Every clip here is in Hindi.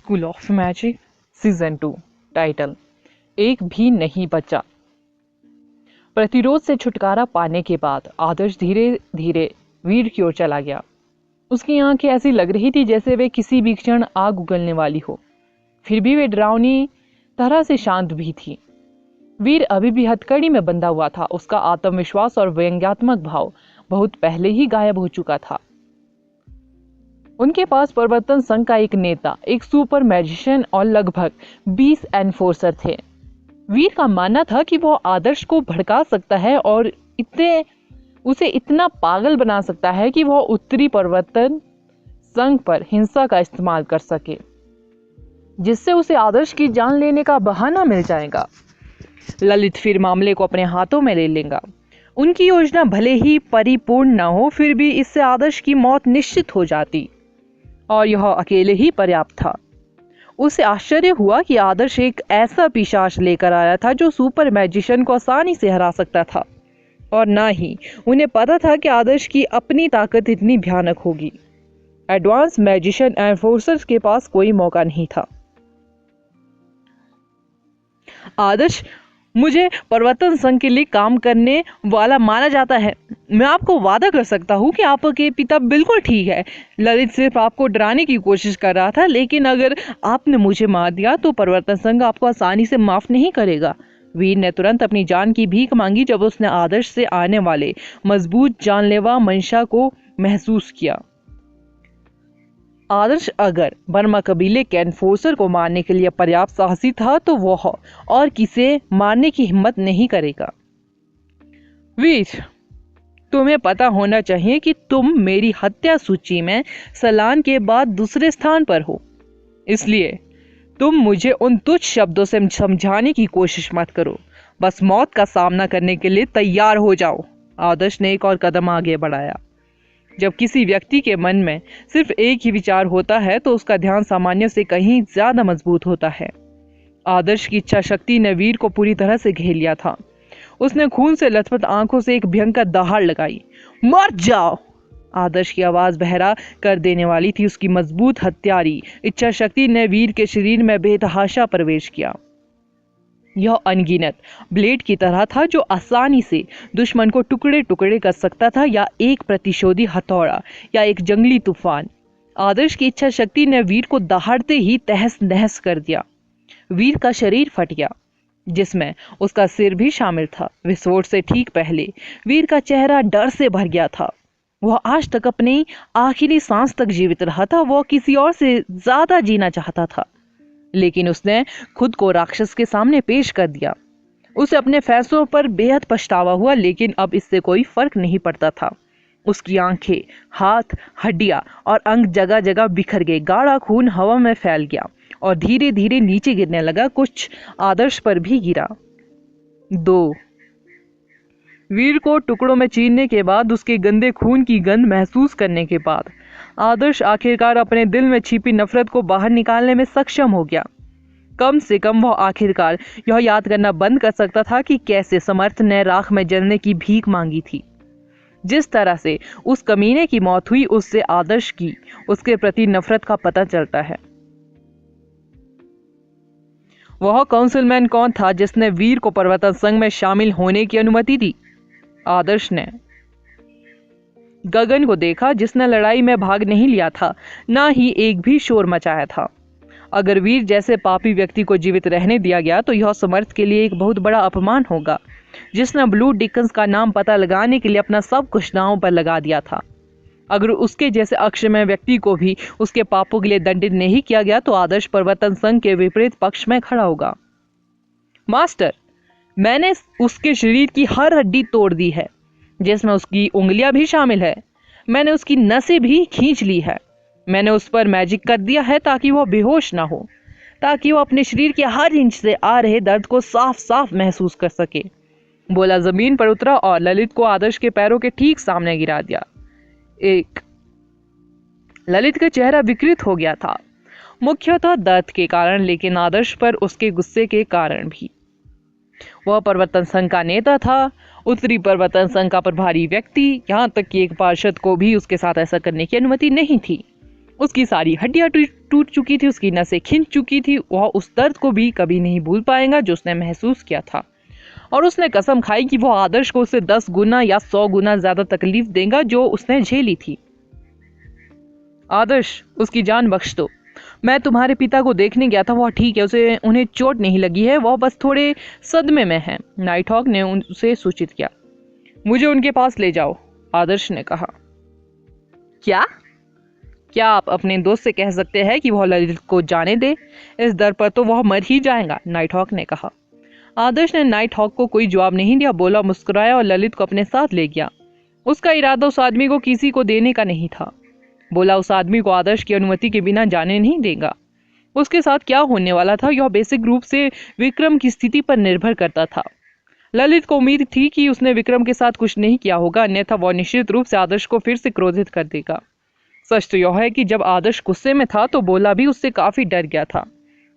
School of magic season 2 title एक भी नहीं बचा। प्रतिरोध से छुटकारा पाने के बाद आदर्श धीरे धीरे वीर की ओर चला गया। उसकी आंखें ऐसी लग रही थी जैसे वे किसी भी क्षण आग उगलने वाली हो। फिर भी वे डरावनी तरह से शांत भी थी। वीर अभी भी हथकड़ी में बंधा हुआ था। उसका आत्मविश्वास और व्यंग्यात्मक भाव बहुत पहले ही गायब हो चुका था। उनके पास परिवर्तन संघ का एक नेता, एक सुपर मैजिशियन और लगभग 20 एनफोर्सर थे। वीर का मानना था कि वह आदर्श को भड़का सकता है और उसे इतना पागल बना सकता है कि वह उत्तरी परिवर्तन संघ पर हिंसा का इस्तेमाल कर सके, जिससे उसे आदर्श की जान लेने का बहाना मिल जाएगा। ललित फिर मामले को अपने हाथों में ले लेगा। उनकी योजना भले ही परिपूर्ण न हो, फिर भी इससे आदर्श की मौत निश्चित हो जाती और यह अकेले ही पर्याप्त था। उसे आश्चर्य हुआ कि आदर्श एक ऐसा पिशाच लेकर आया था जो सुपर मैजिशियन को आसानी से हरा सकता था, और ना ही उन्हें पता था कि आदर्श की अपनी ताकत इतनी भयानक होगी। एडवांस मैजिशियन एनफोर्सर्स के पास कोई मौका नहीं था। आदर्श मुझे परिवर्तन संघ के लिए काम करने वाला माना जाता है। मैं आपको वादा कर सकता हूँ कि आपके पिता बिल्कुल ठीक है। ललित सिर्फ आपको डराने की कोशिश कर रहा था, लेकिन अगर आपने मुझे मार दिया तो परिवर्तन संघ आपको आसानी से माफ नहीं करेगा। वीर ने तुरंत अपनी जान की भीख मांगी जब उसने आदर्श से आने वाले मजबूत जानलेवा मंशा को महसूस किया। आदर्श अगर बर्मा कबीले के एनफोर्सर को मारने के लिए पर्याप्त साहसी था तो वह और किसे मारने की हिम्मत नहीं करेगा। वीर, तुम्हें पता होना चाहिए कि तुम मेरी हत्या सूची में सलान के बाद दूसरे स्थान पर हो, इसलिए तुम मुझे उन तुच्छ शब्दों से समझाने की कोशिश मत करो। बस मौत का सामना करने के लिए तैयार हो जाओ। आदर्श ने एक और कदम आगे बढ़ाया। जब किसी व्यक्ति के मन में सिर्फ एक ही विचार होता है तो उसका ध्यान सामान्य से कहीं ज्यादा मजबूत होता है। आदर्श की इच्छा शक्ति ने वीर को पूरी तरह से घेर लिया था। उसने खून से लथपथ आंखों से एक भयंकर दहाड़ लगाई। मर जाओ! आदर्श की आवाज बहरा कर देने वाली थी। उसकी मजबूत हत्यारी इच्छा शक्ति ने वीर के शरीर में बेतहाशा प्रवेश किया। यह अनगिनत ब्लेड की तरह था जो आसानी से दुश्मन को टुकड़े टुकड़े कर सकता था, या एक प्रतिशोधी हथौड़ा या एक जंगली तूफान। आदर्श की इच्छा शक्ति ने वीर को दहाड़ते ही तहस नहस कर दिया। वीर का शरीर फट गया, जिसमें उसका सिर भी शामिल था। विस्फोट से ठीक पहले वीर का चेहरा डर से भर गया था। वह आज तक अपनी आखिरी सांस तक जीवित रहा था। वह किसी और से ज्यादा जीना चाहता था, लेकिन उसने खुद को राक्षस के सामने पेश कर दिया। उसे अपने फैसलों पर बेहद पछतावा हुआ, लेकिन अब इससे कोई फर्क नहीं पड़ता था। उसकी आंखें, हाथ, हड्डियां और अंग जगह जगह बिखर गए। गाढ़ा खून हवा में फैल गया और धीरे धीरे नीचे गिरने लगा। कुछ आदर्श पर भी गिरा। 2 वीर को टुकड़ों में चीरने के बाद, उसके गंदे खून की गंध महसूस करने के बाद, आदर्श आखिरकार अपने दिल में छिपी नफरत को बाहर निकालने में सक्षम हो गया। कम से कम वह आखिरकार यह याद करना बंद कर सकता था कि कैसे समर्थ ने राख में जलने की भीख मांगी थी। जिस तरह से उस कमीने की मौत हुई, उससे आदर्श की उसके प्रति नफरत का पता चलता है। वह काउंसिलमैन कौन था जिसने वीर को परिवर्तन संघ में शामिल होने की अनुमति दी? आदर्श ने गगन को देखा, जिसने लड़ाई में भाग नहीं लिया था, ना ही एक भी शोर मचाया था। अगर वीर जैसे पापी व्यक्ति को जीवित रहने दिया गया तो यह समर्थ के लिए एक बहुत बड़ा अपमान होगा, जिसने ब्लू डिकन्स का नाम पता लगाने के लिए अपना सब कुछ दांव पर लगा दिया था। अगर उसके जैसे अक्षमय व्यक्ति को भी उसके पापों के लिए दंडित नहीं किया गया तो आदर्श परिवर्तन संघ के विपरीत पक्ष में खड़ा होगा। मास्टर, मैंने उसके शरीर की हर हड्डी तोड़ दी है, जिसमें उसकी उंगलियां भी शामिल है। मैंने उसकी नसें भी खींच ली है। मैंने उस पर मैजिक कर दिया है ताकि वह बेहोश ना हो, ताकि वह अपने शरीर के हर इंच से आ रहे दर्द को साफ साफ महसूस कर सके। बोला, जमीन पर उतरा और ललित को आदर्श के पैरों के ठीक सामने गिरा दिया। ललित का चेहरा विकृत हो गया था, मुख्यतः दर्द के कारण, लेकिन आदर्श पर उसके गुस्से के कारण भी। वह परिवर्तन संघ का नेता था, उत्तरी परिवर्तन संघ का प्रभारी व्यक्ति। यहाँ तक कि एक पार्षद को भी उसके साथ ऐसा करने की अनुमति नहीं थी। उसकी सारी हड्डियां टूट चुकी थी, उसकी नसें खिंच चुकी थी। वह उस दर्द को भी कभी नहीं भूल पाएगा जो उसने महसूस किया था, और उसने कसम खाई कि वो आदर्श को उससे 10 गुना या 100 गुना ज्यादा तकलीफ देगा जो उसने झेली थी। आदर्श, उसकी जान बख्श दो। मैं तुम्हारे पिता को देखने गया था, वह ठीक है, उन्हें चोट नहीं लगी है, वह बस थोड़े सदमे में है, नाइटहॉक ने उसे सूचित किया। मुझे उनके पास ले जाओ, आदर्श ने कहा। क्या आप अपने दोस्त से कह सकते हैं कि वह ललित को जाने दे? इस दर पर तो वह मर ही जाएगा, नाइटहॉक ने कहा। आदर्श ने नाइटहॉक को कोई जवाब नहीं दिया, बोला, मुस्कुराया और ललित को अपने साथ ले गया। उसका इरादा उस आदमी को किसी को देने का नहीं था। बोला उस आदमी को आदर्श की अनुमति के बिना जाने नहीं देगा। उसके साथ क्या होने वाला था यह बेसिक रूप से विक्रम की स्थिति पर निर्भर करता था। ललित को उम्मीद थी कि उसने विक्रम के साथ कुछ नहीं किया होगा, अन्यथा वह निश्चित रूप से आदर्श को फिर से क्रोधित कर देगा। सच तो यह है कि जब आदर्श गुस्से में था तो बोला भी उससे काफी डर गया था।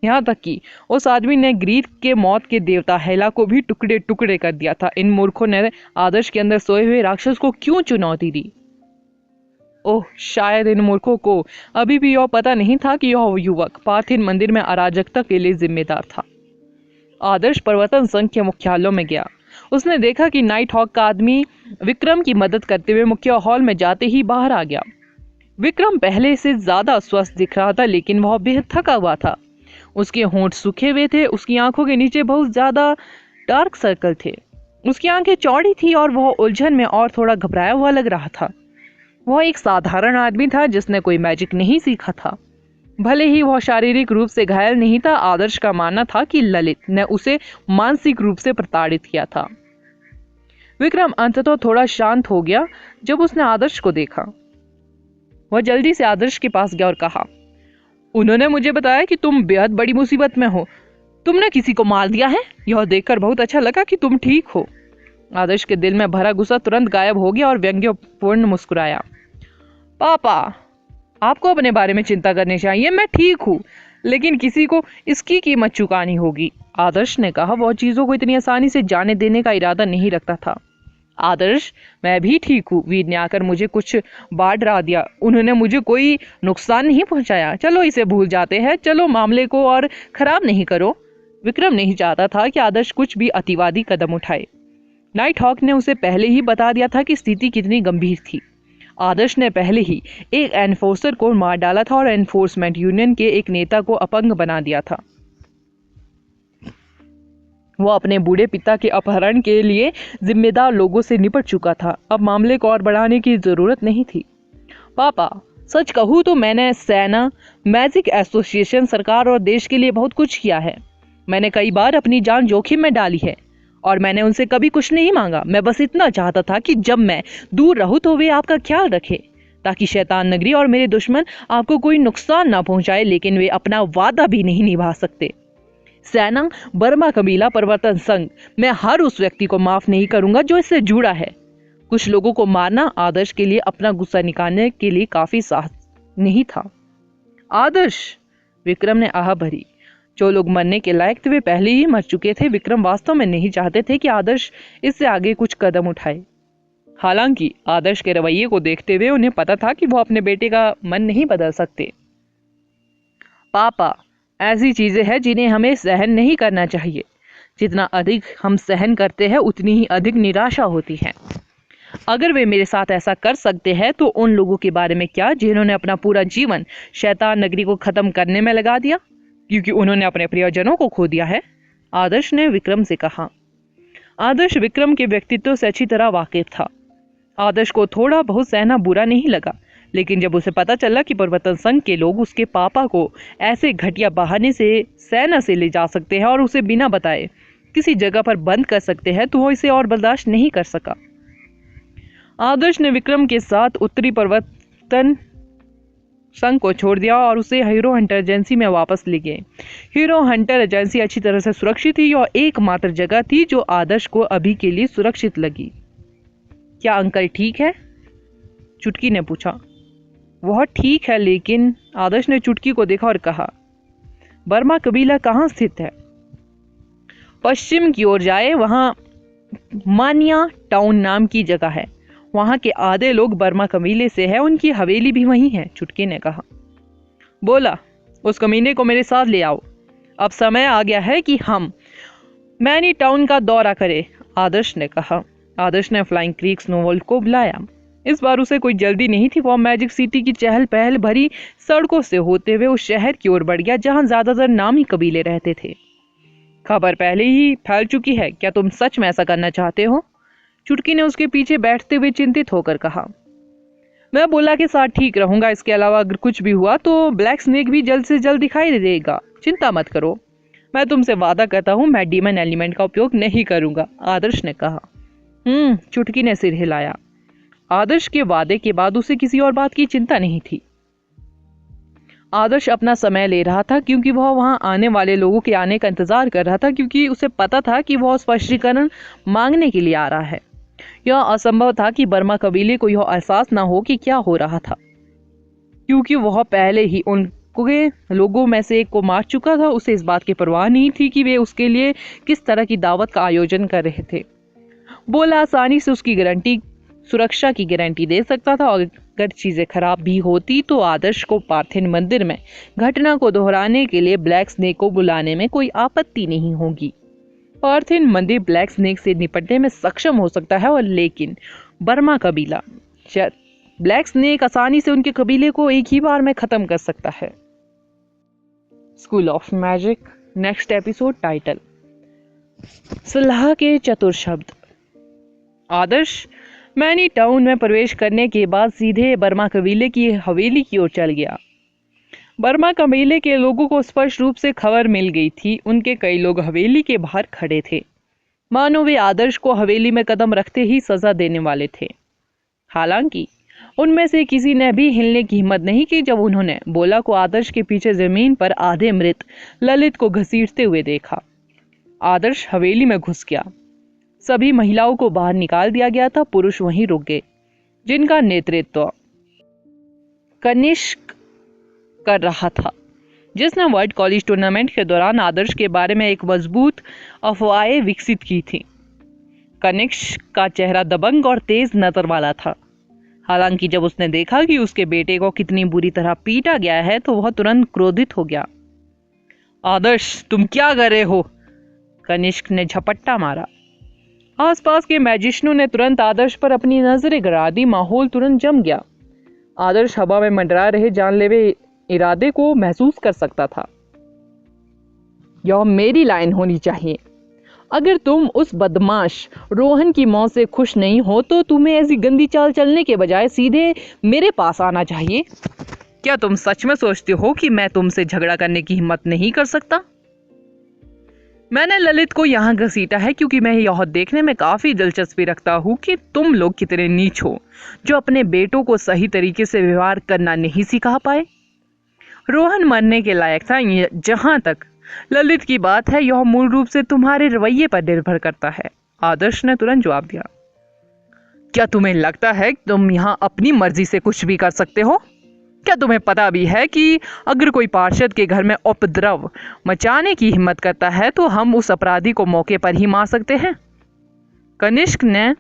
यहाँ तक कि उस आदमी ने ग्रीक के मौत के देवता हेला को भी टुकड़े टुकड़े कर दिया था। इन मूर्खों ने आदर्श के अंदर सोए हुए राक्षस को क्यों चुनौती दी? ओह, शायद इन मूर्खों को अभी भी यह पता नहीं था कि यह युवक पार्थिन मंदिर में अराजकता के लिए जिम्मेदार था। आदर्श परिवर्तन संघ के मुख्यालय में गया। उसने देखा कि नाइटहॉक का आदमी विक्रम की मदद करते हुए मुख्य हॉल में जाते ही बाहर आ गया। विक्रम पहले से ज्यादा स्वस्थ दिख रहा था, लेकिन वह बेहद थका हुआ था। उसके होंठ सूखे हुए थे, उसकी आंखों के नीचे बहुत ज्यादा डार्क सर्कल थे, उसकी आंखें चौड़ी थी और वह उलझन में और थोड़ा घबराया हुआ लग रहा था। वह एक साधारण आदमी था जिसने कोई मैजिक नहीं सीखा था। भले ही वह शारीरिक रूप से घायल नहीं था, आदर्श का मानना था कि ललित ने उसे मानसिक रूप से प्रताड़ित किया था। विक्रम अंततः थोड़ा शांत हो गया जब उसने आदर्श को देखा। वह जल्दी से आदर्श के पास गया और कहा, उन्होंने मुझे बताया कि तुम बेहद बड़ी मुसीबत में हो। तुमने किसी को मार दिया है? यह देखकर बहुत अच्छा लगा कि तुम ठीक हो। आदर्श के दिल में भरा गुस्सा तुरंत गायब हो गया और व्यंग्यपूर्ण मुस्कुराया। पापा, आपको अपने बारे में चिंता करनी चाहिए, मैं ठीक हूँ, लेकिन किसी को इसकी कीमत चुकानी होगी, आदर्श ने कहा। वह चीजों को इतनी आसानी से जाने देने का इरादा नहीं रखता था। आदर्श, मैं भी ठीक हूँ, वीर ने आकर मुझे कुछ बाढ़ डरा दिया, उन्होंने मुझे कोई नुकसान नहीं पहुंचाया। चलो इसे भूल जाते हैं, चलो मामले को और खराब नहीं करो। विक्रम नहीं चाहता था कि आदर्श कुछ भी अतिवादी कदम उठाए। नाइटहॉक ने उसे पहले ही बता दिया था कि स्थिति कितनी गंभीर थी। आदर्श ने पहले ही एक एनफोर्सर को मार डाला था और एनफोर्समेंट यूनियन के एक नेता को अपंग बना दिया था। वह अपने बूढ़े पिता के अपहरण के लिए जिम्मेदार लोगों से निपट चुका था। अब मामले को और बढ़ाने की जरूरत नहीं थी। पापा, सच कहूँ तो मैंने सेना, मैजिक एसोसिएशन, सरकार और देश के लिए बहुत कुछ किया है। मैंने कई बार अपनी जान जोखिम में डाली है और मैंने उनसे कभी कुछ नहीं मांगा। मैं बस इतना चाहता था कि जब मैं दूर रहूं तो वे आपका ख्याल रखें, ताकि शैतान नगरी और मेरे दुश्मन आपको कोई नुकसान ना पहुंचाए, लेकिन वे अपना वादा भी नहीं निभा सकते। सेना, बर्मा कबीला, परिवर्तन संघ, मैं हर उस व्यक्ति को माफ नहीं करूंगा जो इससे जुड़ा है। कुछ लोगों को मारना आदर्श के लिए अपना गुस्सा निकालने के लिए काफी साहस नहीं था। आदर्श, विक्रम ने आह भरी। जो लोग मरने के लायक थे वे पहले ही मर चुके थे। विक्रम वास्तव में नहीं चाहते थे कि आदर्श इससे आगे कुछ कदम उठाए। हालांकि आदर्श के रवैये को देखते हुए उन्हें पता था कि वो अपने बेटे का मन नहीं बदल सकते। पापा, ऐसी चीजें हैं जिन्हें हमें सहन नहीं करना चाहिए। जितना अधिक हम सहन करते हैं उतनी ही अधिक निराशा होती है। अगर वे मेरे साथ ऐसा कर सकते हैं तो उन लोगों के बारे में क्या जिन्होंने अपना पूरा जीवन शैतान नगरी को खत्म करने में लगा दिया, क्योंकि उन्होंने अपने प्रियजनों को खो दिया है, आदर्श ने विक्रम से कहा। आदर्श विक्रम के व्यक्तित्व से अच्छी तरह वाकिफ था। आदर्श को थोड़ा बहुत सहना बुरा नहीं लगा, लेकिन जब उसे पता चला कि परिवर्तन संघ के लोग उसके पापा को ऐसे घटिया बहाने से सेना से ले जा सकते हैं और उसे बिना बताए किसी जगह पर बंद कर सकते हैं, तो वो इसे और बर्दाश्त नहीं कर सका। आदर्श ने विक्रम के साथ उत्तरी परिवर्तन संघ को छोड़ दिया और उसे हीरो हंटर एजेंसी में वापस ले गए। हीरो हंटर एजेंसी अच्छी तरह से सुरक्षित थी और एकमात्र जगह थी जो आदर्श को अभी के लिए सुरक्षित लगी। क्या अंकल ठीक है? चुटकी ने पूछा। वह ठीक है, लेकिन आदर्श ने चुटकी को देखा और कहा, बर्मा कबीला कहाँ स्थित है? पश्चिम की ओर जाए, वहां मानिया टाउन नाम की जगह है। वहां के आधे लोग बर्मा कबीले से हैं, उनकी हवेली भी वहीं है, चुटकी ने कहा। बोला, उस कमीने को मेरे साथ ले आओ। अब समय आ गया है कि हम मैनी टाउन का दौरा करें, आदर्श ने कहा। आदर्श ने फ्लाइंग क्रीक स्नोवर्ल्ड को बुलाया। इस बार उसे कोई जल्दी नहीं थी। वह मैजिक सिटी की चहल पहल भरी सड़कों से होते हुए उस शहर की ओर बढ़ गया जहां ज्यादातर नामी कबीले रहते थे। खबर पहले ही फैल चुकी है, क्या तुम सच में ऐसा करना चाहते हो? चुटकी ने उसके पीछे बैठते हुए चिंतित होकर कहा। मैं बोला के साथ ठीक रहूंगा। इसके अलावा अगर कुछ भी हुआ तो ब्लैक स्नेक भी जल्द से जल्द दिखाई देगा। चिंता मत करो, मैं तुमसे वादा करता हूँ मैं डीमन एलिमेंट का उपयोग नहीं करूंगा, आदर्श ने कहा। चुटकी ने सिर हिलाया। आदर्श के वादे के बाद उसे किसी और बात की चिंता नहीं थी। आदर्श अपना समय ले रहा था क्योंकि वह वहां आने वाले लोगों के आने का इंतजार कर रहा था, क्योंकि उसे पता था कि वह स्पष्टीकरण मांगने के लिए आ रहा है। यह असंभव था कि बर्मा कबीले को यह एहसास न हो कि क्या हो रहा था, क्योंकि वह पहले ही उनके लोगों में से एक को मार चुका था। उसे इस बात की परवाह नहीं थी कि वे उसके लिए किस तरह की दावत का आयोजन कर रहे थे। बोला आसानी से उसकी सुरक्षा की गारंटी दे सकता था, और अगर चीजें खराब भी होती तो आदर्श को पार्थिन मंदिर में घटना को दोहराने के लिए ब्लैक स्नेक को बुलाने में कोई आपत्ति नहीं होगी। पार्थिन मंदिर ब्लैक स्नेक से निपटने में सक्षम हो सकता है, और लेकिन बर्मा कबीला ब्लैक स्नेक आसानी से उनके कबीले को एक ही बार में खत्म कर सकता है। School of magic next episode title सलाह के चतुर शब्द। आदर्श मैनी टाउन में प्रवेश करने के बाद सीधे बर्मा कबीले की हवेली की ओर चल गया। बर्मा कबीले के लोगों को स्पष्ट रूप से खबर मिल गई थी। उनके कई लोग हवेली के बाहर खड़े थे, मानो वे आदर्श को हवेली में कदम रखते ही सजा देने वाले थे। हालांकि उनमें से किसी ने भी हिलने की हिम्मत नहीं की जब उन्होंने बोला को आदर्श के पीछे जमीन पर आधे मृत ललित को घसीटते हुए देखा। आदर्श हवेली में घुस गया। सभी महिलाओं को बाहर निकाल दिया गया था। पुरुष वहीं रुक गए, जिनका नेतृत्व कनिष्क कर रहा था, जिसने वर्ल्ड कॉलेज टूर्नामेंट के दौरान आदर्श के बारे में एक मजबूत अफवाहें विकसित की थी। कनिष्क का चेहरा दबंग और तेज नजर वाला था। हालांकि जब उसने देखा कि उसके बेटे को कितनी बुरी तरह पीटा गया है तो वह तुरंत क्रोधित हो गया। आदर्श, तुम क्या कर रहे हो? कनिष्क ने झपट्टा मारा। आसपास के मैजिशियनों ने तुरंत आदर्श पर अपनी नजरें गड़ा दी। माहौल तुरंत जम गया। आदर्श हवा में मंडरा रहे जानलेवे इरादे को महसूस कर सकता था। यह मेरी लाइन होनी चाहिए। अगर तुम उस बदमाश रोहन की मौत से खुश नहीं हो तो तुम्हें ऐसी गंदी चाल चलने के बजाय सीधे मेरे पास आना चाहिए। क्या तुम सच में सोचते हो कि मैं तुमसे झगड़ा करने की हिम्मत नहीं कर सकता? मैंने ललित को यहाँ घसीटा है क्योंकि मैं यह देखने में काफी दिलचस्पी रखता हूँ कि तुम लोग कितने नीच हो, जो अपने बेटों को सही तरीके से व्यवहार करना नहीं सिखा पाए। रोहन मरने के लायक था। जहां तक ललित की बात है, यह मूल रूप से तुम्हारे रवैये पर निर्भर करता है, आदर्श ने तुरंत जवाब दिया। क्या तुम्हें लगता है कि तुम यहाँ अपनी मर्जी से कुछ भी कर सकते हो? क्या तुम्हें पता भी है कि अगर कोई पार्षद के घर में उपद्रव मचाने की हिम्मत करता है तो हम उस अपराधी को मौके पर ही मार सकते हैं? कनिष्क ने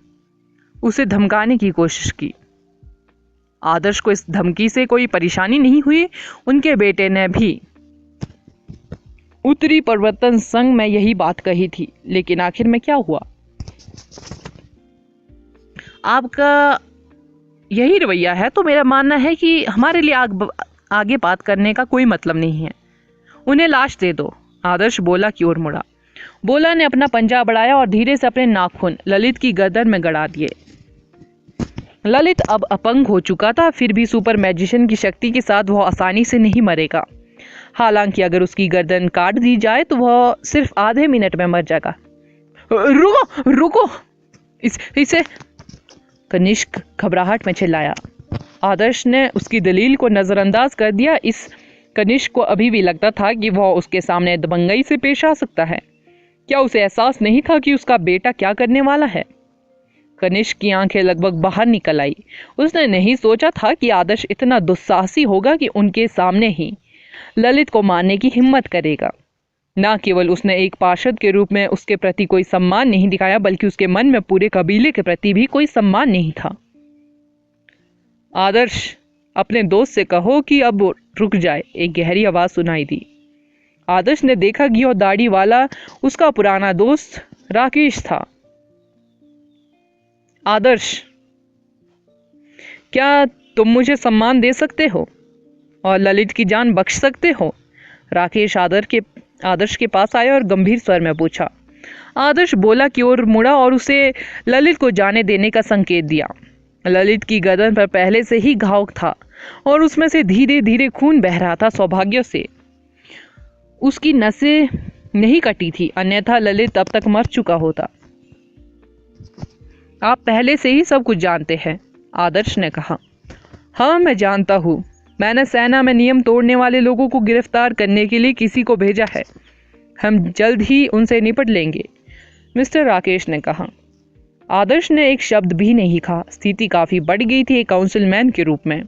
उसे धमकाने की कोशिश की। आदर्श को इस धमकी से कोई परेशानी नहीं हुई। उनके बेटे ने भी उत्तरी परिवर्तन संघ में यही बात कही थी, लेकिन आखिर में क्या हुआ? आपका यही रवैया है तो मेरा मानना है कि हमारे लिए आगे बात करने का कोई मतलब नहीं है। उन्हें लाश दे दो, आदर्श बोला की ओर मुड़ा। बोला ने अपना पंजा बढ़ाया और धीरे से अपने नाखून ललित की गर्दन में गड़ा दिए। ललित अब अपंग हो चुका था, फिर भी सुपर मैजिशियन की शक्ति के साथ वह आसानी से नहीं मरेगा। हालांकि अगर उसकी गर्दन काट दी जाए तो वह सिर्फ आधे मिनट में मर जाएगा। रुको रुको, इसे कनिष्क घबराहट में चिल्लाया। आदर्श ने उसकी दलील को नजरअंदाज कर दिया। इस कनिष्क को अभी भी लगता था कि वह उसके सामने दबंगई से पेश आ सकता है। क्या उसे एहसास नहीं था कि उसका बेटा क्या करने वाला है? कनिष्क की आंखें लगभग बाहर निकल आई। उसने नहीं सोचा था कि आदर्श इतना दुस्साहसी होगा कि उनके सामने ही ललित को मारने की हिम्मत करेगा। न केवल उसने एक पार्षद के रूप में उसके प्रति कोई सम्मान नहीं दिखाया, बल्कि उसके मन में पूरे कबीले के प्रति भी कोई सम्मान नहीं था। आदर्श, अपने दोस्त से कहो कि अब रुक जाए, एक गहरी आवाज सुनाई दी। आदर्श ने देखा कि वो दाढ़ी वाला उसका पुराना दोस्त राकेश था। आदर्श, क्या तुम मुझे सम्मान दे सकते हो और ललित की जान बख्श सकते हो? राकेश आदर्श के पास आया और गंभीर स्वर में पूछा। आदर्श बोला की ओर मुड़ा और उसे ललित को जाने देने का संकेत दिया। ललित की गर्दन पर पहले से ही घाव था और उसमें से धीरे धीरे खून बह रहा था। सौभाग्य से उसकी नसें नहीं कटी थी, अन्यथा ललित अब तक मर चुका होता। आप पहले से ही सब कुछ जानते हैं, आदर्श ने कहा। हाँ, मैं जानता हूँ। मैंने सेना में नियम तोड़ने वाले लोगों को गिरफ्तार करने के लिए किसी को भेजा है। हम जल्द ही उनसे निपट लेंगे, मिस्टर राकेश ने कहा। आदर्श ने एक शब्द भी नहीं कहा। स्थिति काफी बढ़ गई थी एक काउंसिलमैन के रूप में।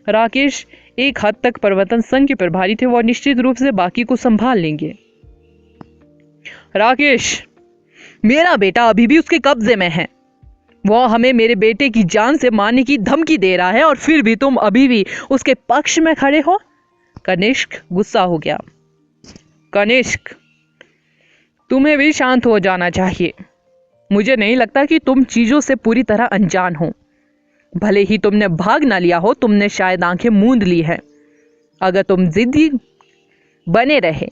राकेश एक हद तक परिवर्तन संघ के प्रभारी थे, वो निश्चित रूप से बाकी को संभाल लेंगे। राकेश, मेरा बेटा अभी भी उसके कब्जे में है। वो हमें मेरे बेटे की जान से मारने की धमकी दे रहा है और फिर भी तुम अभी भी उसके पक्ष में खड़े हो। कनिष्क गुस्सा हो गया। कनिष्क, तुम्हें भी शांत हो जाना चाहिए। मुझे नहीं लगता कि तुम चीजों से पूरी तरह अनजान हो। भले ही तुमने भाग ना लिया हो, तुमने शायद आंखें मूंद ली है। अगर तुम जिद्दी बने रहे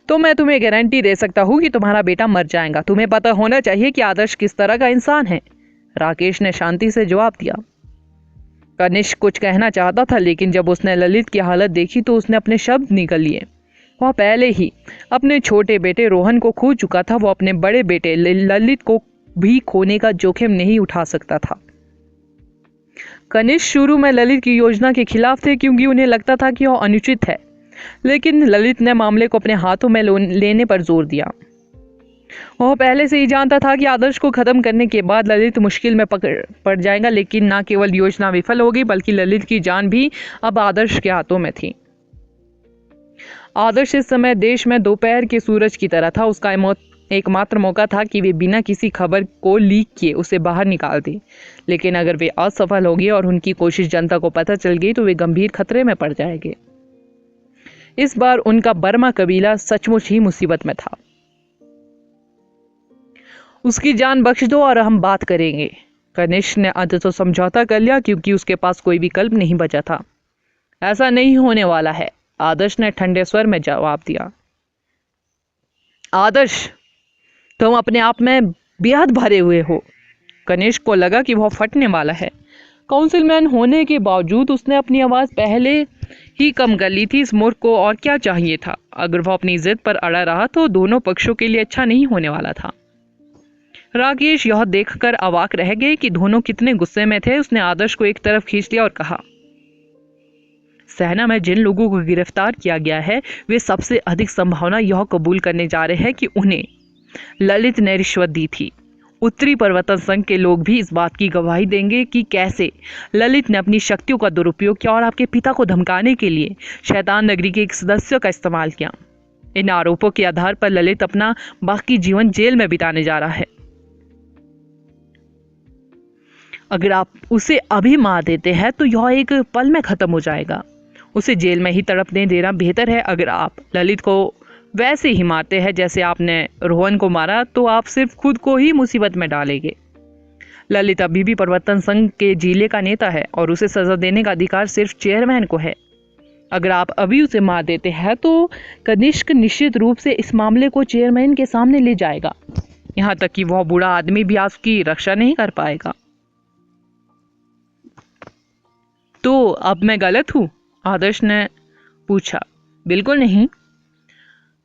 तो मैं तुम्हें गारंटी दे सकता हूं कि तुम्हारा बेटा मर जाएगा। तुम्हें पता होना चाहिए कि आदर्श किस तरह का इंसान है, राकेश ने शांति से जवाब दिया। कनिष्क कुछ कहना चाहता था, लेकिन जब उसने ललित की हालत देखी तो उसने अपने शब्द निकल लिए। वह पहले ही अपने छोटे बेटे रोहन को खो चुका था। वो अपने बड़े बेटे ललित को भी खोने का जोखिम नहीं उठा सकता था। कनिष्क शुरू में ललित की योजना के खिलाफ थे, क्योंकि उन्हें लगता था कि वह अनुचित है, लेकिन ललित ने मामले को अपने हाथों में लेने पर जोर दिया। वह पहले से ही जानता था कि आदर्श को खत्म करने के बाद ललित मुश्किल में पड़ जाएगा, लेकिन न केवल योजना विफल होगी बल्कि ललित की जान भी अब आदर्श के हाथों में थी। आदर्श इस समय देश में दोपहर के सूरज की तरह था। उसका एकमात्र मौका था कि वे बिना किसी खबर को लीक किए उसे बाहर निकाल दे, लेकिन अगर वे असफल होंगे और उनकी कोशिश जनता को पता चल गई तो वे गंभीर खतरे में पड़ जाएंगे। इस बार उनका बर्मा कबीला सचमुच ही मुसीबत में था। उसकी जान बख्श दो और हम बात करेंगे। कनिष्क ने अंततः समझौता कर लिया, क्योंकि उसके पास कोई विकल्प नहीं बचा था। ऐसा नहीं होने वाला है, आदर्श ने ठंडे स्वर में जवाब दिया। आदर्श, तुम अपने आप में बेहद भरे हुए हो। कनिष्क को लगा कि वह फटने वाला है। काउंसिलमैन होने के बावजूद उसने अपनी आवाज पहले ही कम कर ली थी। इस मूर्ख को और क्या चाहिए था? अगर वह अपनी जिद पर अड़ा रहा तो दोनों पक्षों के लिए अच्छा नहीं होने वाला था। राकेश यह देखकर अवाक रह गए कि दोनों कितने गुस्से में थे। उसने आदर्श को एक तरफ खींच लिया और कहा, सेना में जिन लोगों को गिरफ्तार किया गया है वे सबसे अधिक संभावना यह कबूल करने जा रहे हैं कि उन्हें ललित ने रिश्वत दी थी। उत्तरी परिवर्तन संघ के लोग भी इस बात की गवाही देंगे कि कैसे ललित ने अपनी शक्तियों का दुरुपयोग किया और आपके पिता को धमकाने के लिए शैतान नगरी के एक सदस्य का इस्तेमाल किया। इन आरोपों के आधार पर ललित अपना बाकी जीवन जेल में बिताने जा रहा है। अगर आप उसे अभी मार देते हैं तो यह एक पल में खत्म हो जाएगा। उसे जेल में ही तड़पने देना बेहतर है। अगर आप ललित को वैसे ही मारते हैं जैसे आपने रोहन को मारा तो आप सिर्फ खुद को ही मुसीबत में डालेंगे। ललित अभी भी परिवर्तन संघ के जिले का नेता है और उसे सजा देने का अधिकार सिर्फ चेयरमैन को है। अगर आप अभी उसे मार देते हैं तो कनिष्क निश्चित रूप से इस मामले को चेयरमैन के सामने ले जाएगा। यहाँ तक कि वह बूढ़ा आदमी भी आपकी रक्षा नहीं कर पाएगा। तो अब मैं गलत हूँ? आदर्श ने पूछा। बिल्कुल नहीं,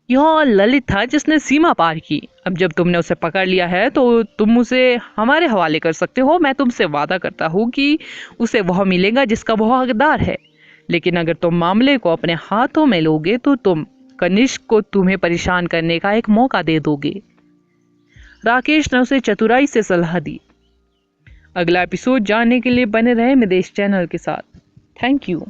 यह ललित था जिसने सीमा पार की। अब जब तुमने उसे पकड़ लिया है तो तुम उसे हमारे हवाले कर सकते हो। मैं तुमसे वादा करता हूँ कि उसे वह मिलेगा जिसका वह हकदार है। लेकिन अगर तुम मामले को अपने हाथों में लोगे तो तुम कनिष्क को तुम्हें परेशान करने का एक मौका दे दोगे। राकेश ने उसे चतुराई से सलाह दी। अगला एपिसोड जानने के लिए बने रहे मेरे इस चैनल के साथ। Thank you.